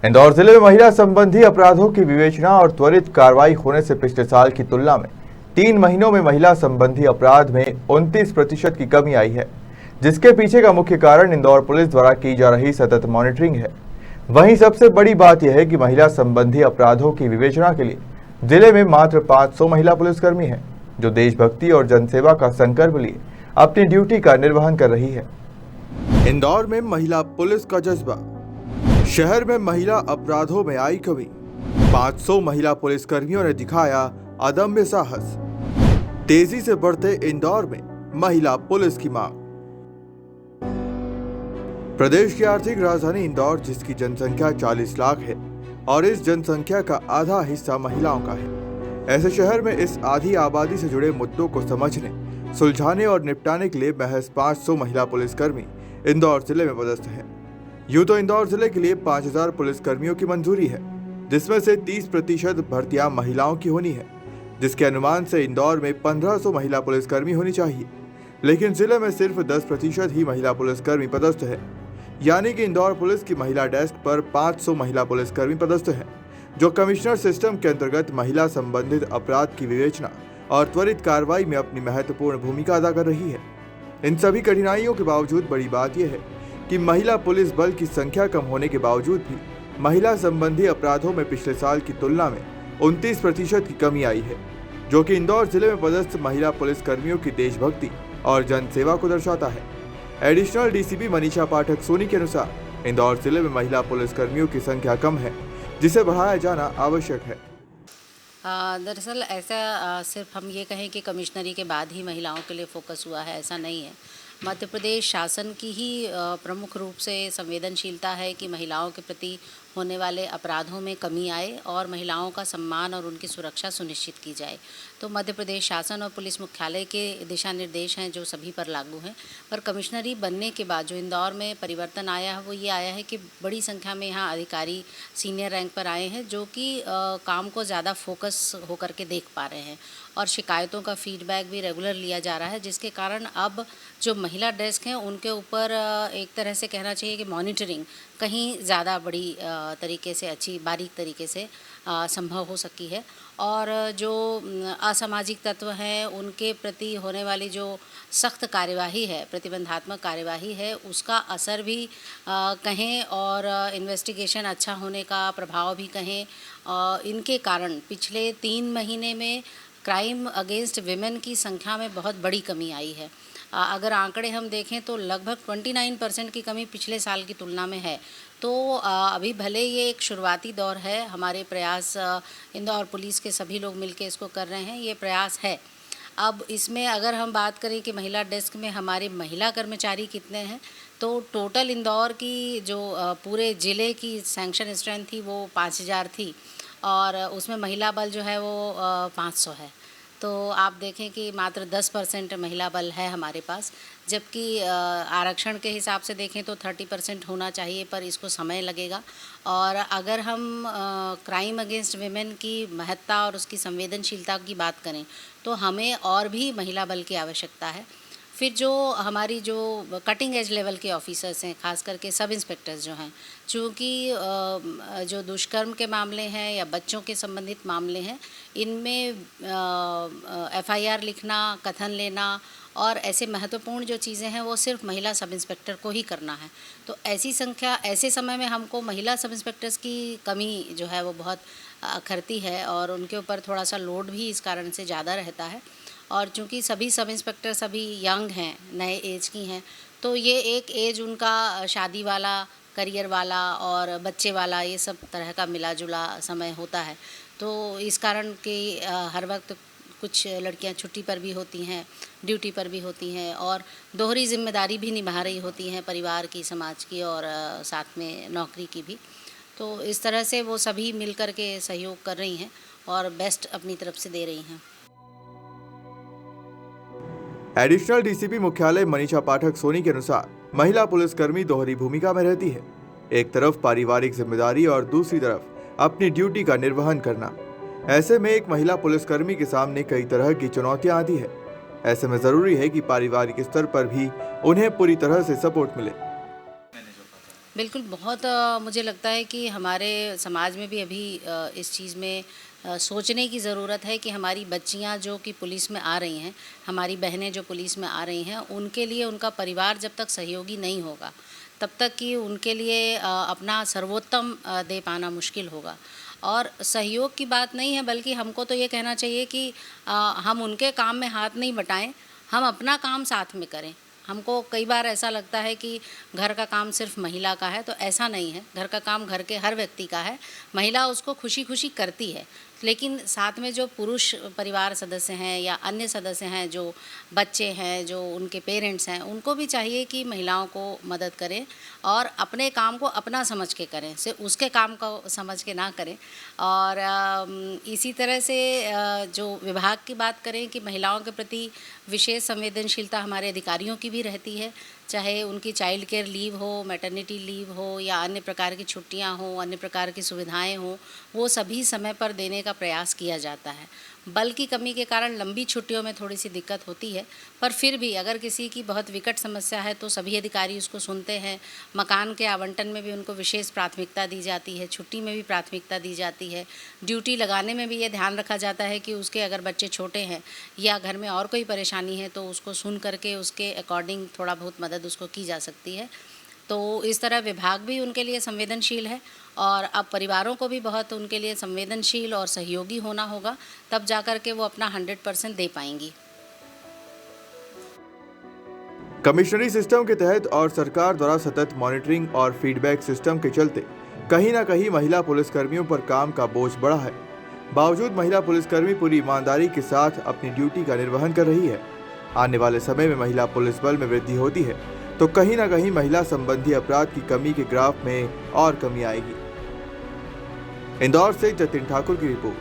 इंदौर जिले में महिला संबंधी अपराधों की विवेचना और त्वरित कार्रवाई होने से पिछले साल की तुलना में 3 महीनों में महिला संबंधी अपराध में 29% की कमी आई है, जिसके पीछे का मुख्य कारण इंदौर पुलिस द्वारा की जा रही सतत मॉनिटरिंग है। वहीं सबसे बड़ी बात यह है कि महिला संबंधी अपराधों की विवेचना के लिए जिले में मात्र 500 महिला पुलिसकर्मी हैं, जो देशभक्ति और जनसेवा का संकल्प लिए अपनी ड्यूटी का निर्वहन कर रही है। इंदौर में महिला पुलिस का जज्बा, शहर में महिला अपराधों में आई कमी, 500 महिला पुलिसकर्मियों ने दिखाया अदम्य साहस। तेजी से बढ़ते इंदौर में महिला पुलिस की मांग। प्रदेश की आर्थिक राजधानी इंदौर, जिसकी जनसंख्या 40 लाख है और इस जनसंख्या का आधा हिस्सा महिलाओं का है, ऐसे शहर में इस आधी आबादी से जुड़े मुद्दों को समझने, सुलझाने और निपटाने के लिए महज 500 महिला पुलिसकर्मी इंदौर जिले में पदस्थ हैं। यूं तो इंदौर जिले के लिए 5000 पुलिसकर्मियों की मंजूरी है, जिसमें से 30% भर्तियां महिलाओं की होनी है, जिसके अनुमान से इंदौर में 1500 महिला पुलिसकर्मी होनी चाहिए, लेकिन जिले में सिर्फ 10% ही महिला पुलिसकर्मी पदस्थ है। यानी कि इंदौर पुलिस की महिला डेस्क पर 500 महिला पुलिसकर्मी पदस्थ हैं, जो कमिश्नर सिस्टम के अंतर्गत महिला संबंधित अपराध की विवेचना और त्वरित कार्रवाई में अपनी महत्वपूर्ण भूमिका अदा कर रही है। इन सभी कठिनाइयों के बावजूद बड़ी बात यह है कि महिला पुलिस बल की संख्या कम होने के बावजूद भी महिला संबंधी अपराधों में पिछले साल की तुलना में 29% की कमी आई है, जो कि इंदौर जिले में पदस्थ महिला पुलिसकर्मियों की देशभक्ति और जनसेवा को दर्शाता है। एडिशनल डीसीपी मनीषा पाठक सोनी के अनुसार इंदौर जिले में महिला पुलिसकर्मियों की संख्या कम है, जिसे बढ़ाया जाना आवश्यक है। दरअसल ऐसा सिर्फ हम ये कहें कि कमिश्नरी के बाद ही महिलाओं के लिए फोकस हुआ है, ऐसा नहीं है। मध्य प्रदेश शासन की ही प्रमुख रूप से संवेदनशीलता है कि महिलाओं के प्रति होने वाले अपराधों में कमी आए और महिलाओं का सम्मान और उनकी सुरक्षा सुनिश्चित की जाए। तो मध्य प्रदेश शासन और पुलिस मुख्यालय के दिशा निर्देश हैं जो सभी पर लागू हैं। पर कमिश्नरी बनने के बाद जो इंदौर में परिवर्तन आया है वो ये आया है कि बड़ी संख्या में यहाँ अधिकारी सीनियर रैंक पर आए हैं, जो कि काम को ज़्यादा फोकस होकर के देख पा रहे हैं और शिकायतों का फीडबैक भी रेगुलर लिया जा रहा है, जिसके कारण अब जो महिला डेस्क हैं उनके ऊपर एक तरह से कहना चाहिए कि मॉनिटरिंग कहीं ज़्यादा बड़ी तरीके से, अच्छी बारीक तरीके से संभव हो सकी है। और जो असामाजिक तत्व हैं उनके प्रति होने वाली जो सख्त कार्यवाही है, प्रतिबंधात्मक कार्यवाही है, उसका असर भी कहें और इन्वेस्टिगेशन अच्छा होने का प्रभाव भी कहें, इनके कारण पिछले 3 महीने में क्राइम अगेंस्ट विमेन की संख्या में बहुत बड़ी कमी आई है। अगर आंकड़े हम देखें तो लगभग 29% की कमी पिछले साल की तुलना में है। तो अभी भले ये एक शुरुआती दौर है, हमारे प्रयास इंदौर पुलिस के सभी लोग मिलकर इसको कर रहे हैं, ये प्रयास है। अब इसमें अगर हम बात करें कि महिला डेस्क में हमारे महिला कर्मचारी कितने हैं, तो टोटल इंदौर की जो पूरे ज़िले की सैंक्शन स्ट्रेंथ थी वो 5000 थी और उसमें महिला बल जो है वो 500 है। तो आप देखें कि मात्र 10% महिला बल है हमारे पास, जबकि आरक्षण के हिसाब से देखें तो 30% होना चाहिए, पर इसको समय लगेगा। और अगर हम क्राइम अगेंस्ट विमेन की महत्ता और उसकी संवेदनशीलता की बात करें तो हमें और भी महिला बल की आवश्यकता है। फिर जो हमारी जो कटिंग एज लेवल के ऑफिसर्स हैं, खास करके सब इंस्पेक्टर्स जो हैं, चूँकि जो दुष्कर्म के मामले हैं या बच्चों के संबंधित मामले हैं, इनमें एफआईआर लिखना, कथन लेना और ऐसे महत्वपूर्ण जो चीज़ें हैं वो सिर्फ महिला सब इंस्पेक्टर को ही करना है। तो ऐसे समय में हमको महिला सब इंस्पेक्टर्स की कमी जो है वो बहुत अखरती है और उनके ऊपर थोड़ा सा लोड भी इस कारण से ज़्यादा रहता है। और चूँकि सभी सब इंस्पेक्टर सभी यंग हैं, नए एज की हैं, तो ये एक एज उनका शादी वाला, करियर वाला और बच्चे वाला, ये सब तरह का मिला जुला समय होता है। तो इस कारण कि हर वक्त कुछ लड़कियां छुट्टी पर भी होती हैं, ड्यूटी पर भी होती हैं और दोहरी जिम्मेदारी भी निभा रही होती हैं, परिवार की, समाज की और साथ में नौकरी की भी। तो इस तरह से वो सभी मिल कर के सहयोग कर रही हैं और बेस्ट अपनी तरफ से दे रही हैं। एडिशनल डीसीपी मुख्यालय मनीषा पाठक सोनी के अनुसार महिला पुलिसकर्मी दोहरी भूमिका में रहती है, एक तरफ पारिवारिक जिम्मेदारी और दूसरी तरफ अपनी ड्यूटी का निर्वहन करना। ऐसे में एक महिला पुलिसकर्मी के सामने कई तरह की चुनौतियां आती है। ऐसे में जरूरी है कि पारिवारिक स्तर पर भी उन्हें पूरी तरह से सपोर्ट मिले। बिल्कुल, बहुत मुझे लगता है कि हमारे समाज में भी अभी इस चीज़ में सोचने की ज़रूरत है कि हमारी बच्चियां जो कि पुलिस में आ रही हैं, हमारी बहनें जो पुलिस में आ रही हैं, उनके लिए उनका परिवार जब तक सहयोगी नहीं होगा, तब तक कि उनके लिए अपना सर्वोत्तम दे पाना मुश्किल होगा। और सहयोग की बात नहीं है, बल्कि हमको तो ये कहना चाहिए कि हम उनके काम में हाथ नहीं बटाएं, हम अपना काम साथ में करें। हमको कई बार ऐसा लगता है कि घर का काम सिर्फ महिला का है, तो ऐसा नहीं है। घर का काम घर के हर व्यक्ति का है, महिला उसको खुशी-खुशी करती है। लेकिन साथ में जो पुरुष परिवार सदस्य हैं या अन्य सदस्य हैं, जो बच्चे हैं, जो उनके पेरेंट्स हैं, उनको भी चाहिए कि महिलाओं को मदद करें और अपने काम को अपना समझ के करें, सिर्फ उसके काम को समझ के ना करें। और इसी तरह से जो विभाग की बात करें कि महिलाओं के प्रति विशेष संवेदनशीलता हमारे अधिकारियों की भी रहती है, चाहे उनकी चाइल्ड केयर लीव हो, मैटरनिटी लीव हो या अन्य प्रकार की छुट्टियां हों, अन्य प्रकार की सुविधाएं हों, वो सभी समय पर देने का प्रयास किया जाता है। बल की कमी के कारण लंबी छुट्टियों में थोड़ी सी दिक्कत होती है, पर फिर भी अगर किसी की बहुत विकट समस्या है तो सभी अधिकारी उसको सुनते हैं। मकान के आवंटन में भी उनको विशेष प्राथमिकता दी जाती है, छुट्टी में भी प्राथमिकता दी जाती है, ड्यूटी लगाने में भी ये ध्यान रखा जाता है कि उसके अगर बच्चे छोटे हैं या घर में और कोई परेशानी है तो उसको सुन करके उसके अकॉर्डिंग थोड़ा बहुत मदद उसको की जा सकती है। तो इस तरह विभाग भी उनके लिए संवेदनशील है और अब परिवारों को भी बहुत उनके लिए संवेदनशील और सहयोगी होना होगा, तब जाकर के वो अपना 100% दे पाएंगी। कमिश्नरी सिस्टम के तहत और सरकार द्वारा सतत मॉनिटरिंग और फीडबैक सिस्टम के चलते कहीं ना कहीं महिला पुलिसकर्मियों पर काम का बोझ बढ़ा है। बावजूद महिला पुलिसकर्मी पूरी ईमानदारी के साथ अपनी ड्यूटी का निर्वहन कर रही है। आने वाले समय में महिला पुलिस बल में वृद्धि होती है तो कहीं ना कहीं महिला संबंधी अपराध की कमी के ग्राफ में और कमी आएगी। इंदौर से जतिन ठाकुर की रिपोर्ट।